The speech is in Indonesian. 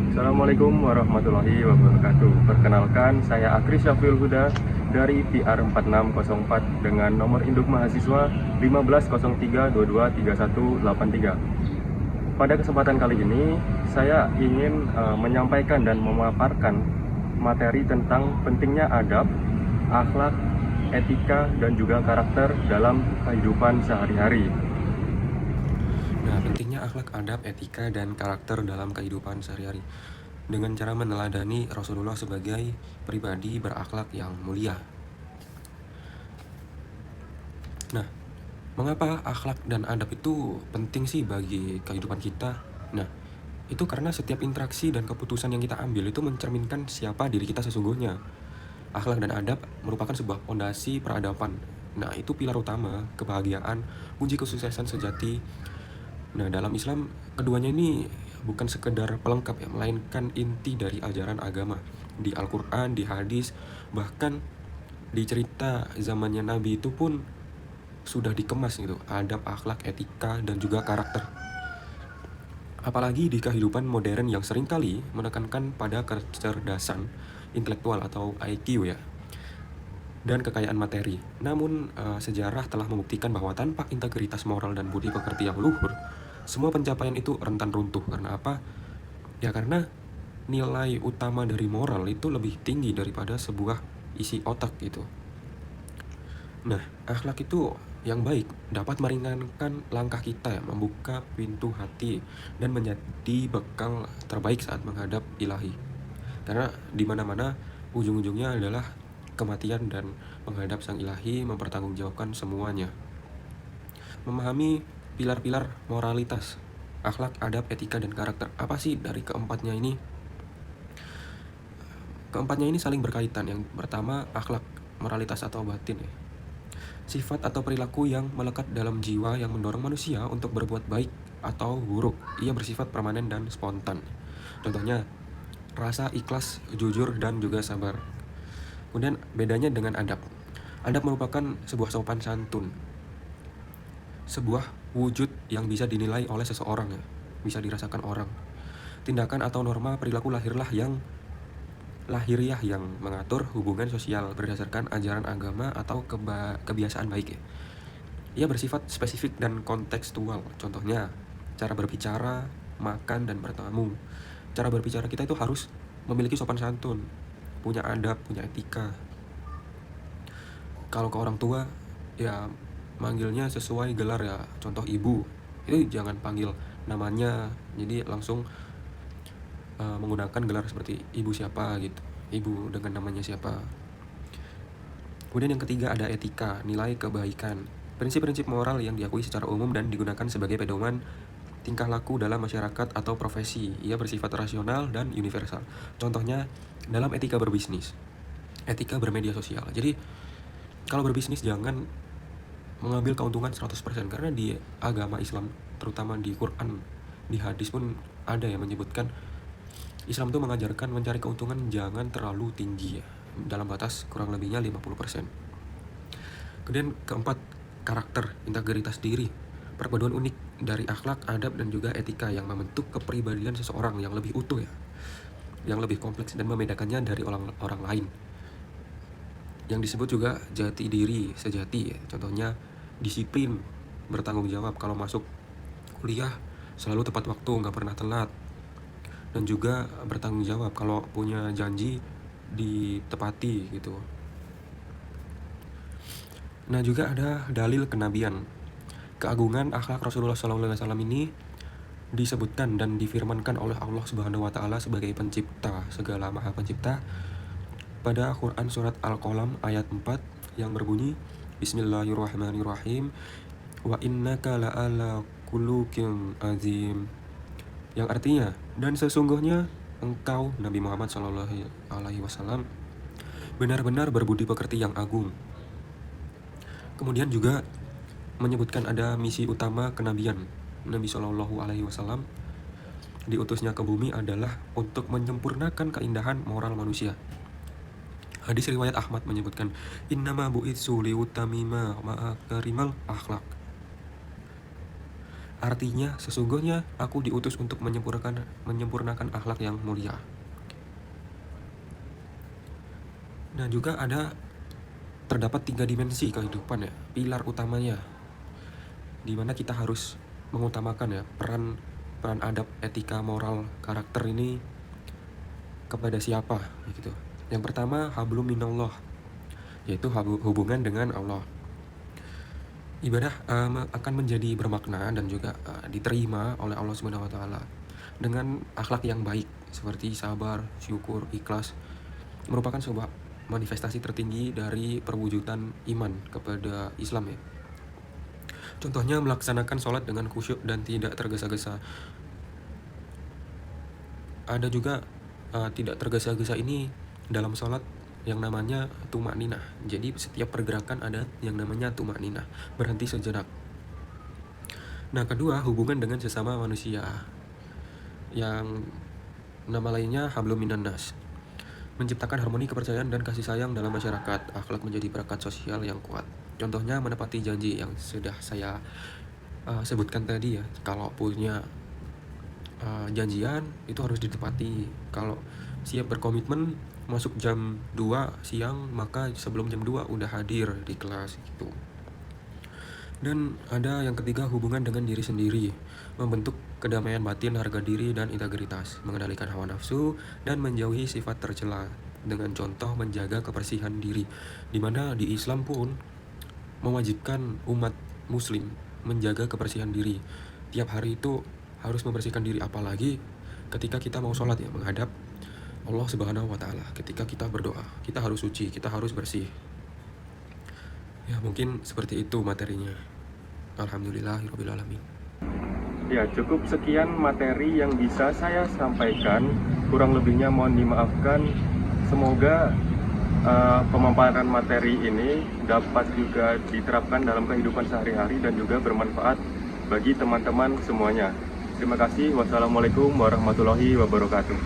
Assalamualaikum warahmatullahi wabarakatuh. Perkenalkan, saya Akris Syafriul Huda dari PR4604 dengan nomor induk mahasiswa 1503223183. Pada kesempatan kali ini, saya ingin menyampaikan dan memaparkan materi tentang pentingnya adab, akhlak, etika, dan juga karakter dalam kehidupan sehari-hari. Nah, pentingnya akhlak, adab, etika, dan karakter dalam kehidupan sehari-hari dengan cara meneladani Rasulullah sebagai pribadi berakhlak yang mulia. Nah, mengapa akhlak dan adab itu penting sih bagi kehidupan kita? Nah, itu karena setiap interaksi dan keputusan yang kita ambil itu mencerminkan siapa diri kita sesungguhnya. Akhlak dan adab merupakan sebuah fondasi peradaban. Nah, itu pilar utama kebahagiaan, kunci kesuksesan sejati. Nah, dalam Islam, keduanya ini bukan sekedar pelengkap ya, melainkan inti dari ajaran agama. Di Al-Quran, di hadis, bahkan di cerita zamannya Nabi itu pun sudah dikemas gitu, adab, akhlak, etika, dan juga karakter. Apalagi di kehidupan modern yang seringkali menekankan pada kecerdasan intelektual atau IQ ya, dan kekayaan materi. Namun, sejarah telah membuktikan bahwa tanpa integritas moral dan budi pekerti yang luhur, semua pencapaian itu rentan runtuh. Karena apa? Ya karena nilai utama dari moral itu lebih tinggi daripada sebuah isi otak gitu. Nah, akhlak itu yang baik dapat meringankan langkah kita ya, membuka pintu hati dan menjadi bekal terbaik saat menghadap ilahi. Karena di mana-mana ujung-ujungnya adalah kematian dan menghadap sang ilahi mempertanggungjawabkan semuanya. Memahami pilar-pilar moralitas, akhlak, adab, etika, dan karakter. Apa sih dari keempatnya ini? Keempatnya ini saling berkaitan. Yang pertama, akhlak, moralitas atau batin ya. Sifat atau perilaku yang melekat dalam jiwa yang mendorong manusia untuk berbuat baik atau buruk. Ia bersifat permanen dan spontan. Contohnya, rasa ikhlas, jujur, dan juga sabar. Kemudian bedanya dengan adab. Adab merupakan sebuah sopan santun, sebuah wujud yang bisa dinilai oleh seseorang ya, bisa dirasakan orang. Tindakan atau norma perilaku lahiriah yang mengatur hubungan sosial berdasarkan ajaran agama atau kebiasaan baik ya. Ia bersifat spesifik dan kontekstual. Contohnya, cara berbicara, makan, dan bertamu. Cara berbicara kita itu harus memiliki sopan santun, punya adab, punya etika. Kalau ke orang tua, ya manggilnya sesuai gelar ya. Contoh ibu, itu jangan panggil namanya, jadi langsung menggunakan gelar seperti ibu siapa gitu, ibu dengan namanya siapa. Kemudian yang ketiga ada etika, nilai kebaikan, prinsip-prinsip moral yang diakui secara umum dan digunakan sebagai pedoman tingkah laku dalam masyarakat atau profesi. Ia bersifat rasional dan universal. Contohnya dalam etika berbisnis, etika bermedia sosial. Jadi kalau berbisnis jangan mengambil keuntungan 100%, karena di agama Islam, terutama di Quran, di hadis pun ada yang menyebutkan Islam tuh mengajarkan mencari keuntungan jangan terlalu tinggi ya, dalam batas kurang lebihnya 50%. Kemudian keempat, karakter, integritas diri, perpaduan unik dari akhlak, adab, dan juga etika yang membentuk kepribadian seseorang yang lebih utuh ya, yang lebih kompleks dan membedakannya dari orang lain. Yang disebut juga jati diri sejati ya. Contohnya disiplin, bertanggung jawab kalau masuk kuliah, selalu tepat waktu, nggak pernah telat, dan juga bertanggung jawab kalau punya janji ditepati gitu. Nah, juga ada dalil kenabian. Keagungan akhlak Rasulullah SAW ini disebutkan dan difirmankan oleh Allah Subhanahu wa taala sebagai pencipta, segala maha pencipta, pada Quran surat Al-Qalam ayat 4 yang berbunyi Bismillahirrahmanirrahim, wa innaka la'ala khuluqin azim, yang artinya, dan sesungguhnya engkau Nabi Muhammad SAW benar-benar berbudi pekerti yang agung. Kemudian juga menyebutkan ada misi utama kenabian. Nabi SAW diutusnya ke bumi adalah untuk menyempurnakan keindahan moral manusia. Hadis riwayat Ahmad menyebutkan innama bu'itsu liutamima ma'akarimal akhlak. Artinya, sesungguhnya aku diutus untuk menyempurnakan akhlak yang mulia. Nah, juga terdapat 3 dimensi kehidupan ya, pilar utamanya, di mana kita harus mengutamakan ya peran adab, etika, moral, karakter ini kepada siapa gitu. Yang pertama, hablum minallah, yaitu hubungan dengan Allah. Ibadah akan menjadi bermakna dan juga diterima oleh Allah Subhanahu wa taala dengan akhlak yang baik seperti sabar, syukur, ikhlas, merupakan sebuah manifestasi tertinggi dari perwujudan iman kepada Islam ya. Contohnya melaksanakan sholat dengan khusyuk dan tidak tergesa-gesa. Ada juga tidak tergesa-gesa ini dalam sholat yang namanya tumakninah. Jadi setiap pergerakan ada yang namanya tumakninah, berhenti sejenak. Nah, kedua, hubungan dengan sesama manusia, yang nama lainnya hablum minan nas, menciptakan harmoni kepercayaan dan kasih sayang dalam masyarakat. Akhlak menjadi perangkat sosial yang kuat. Contohnya menepati janji yang sudah saya sebutkan tadi ya. Kalau punya janjian itu harus ditepati. Kalau siap berkomitmen masuk jam 2 siang, maka sebelum jam 2 udah hadir di kelas gitu. Dan ada yang ketiga, hubungan dengan diri sendiri, membentuk kedamaian batin, harga diri, dan integritas, mengendalikan hawa nafsu, dan menjauhi sifat tercela dengan contoh menjaga kebersihan diri, dimana di Islam pun mewajibkan umat muslim menjaga kebersihan diri. Tiap hari itu harus membersihkan diri, apalagi ketika kita mau sholat ya, menghadap Allah Subhanahu wa taala. Ketika kita berdoa, kita harus suci, kita harus bersih. Ya, mungkin seperti itu materinya. Alhamdulillahirabbil alamin. Ya, cukup sekian materi yang bisa saya sampaikan. Kurang lebihnya mohon dimaafkan. Semoga pemaparan materi ini dapat juga diterapkan dalam kehidupan sehari-hari dan juga bermanfaat bagi teman-teman semuanya. Terima kasih. Wassalamualaikum warahmatullahi wabarakatuh.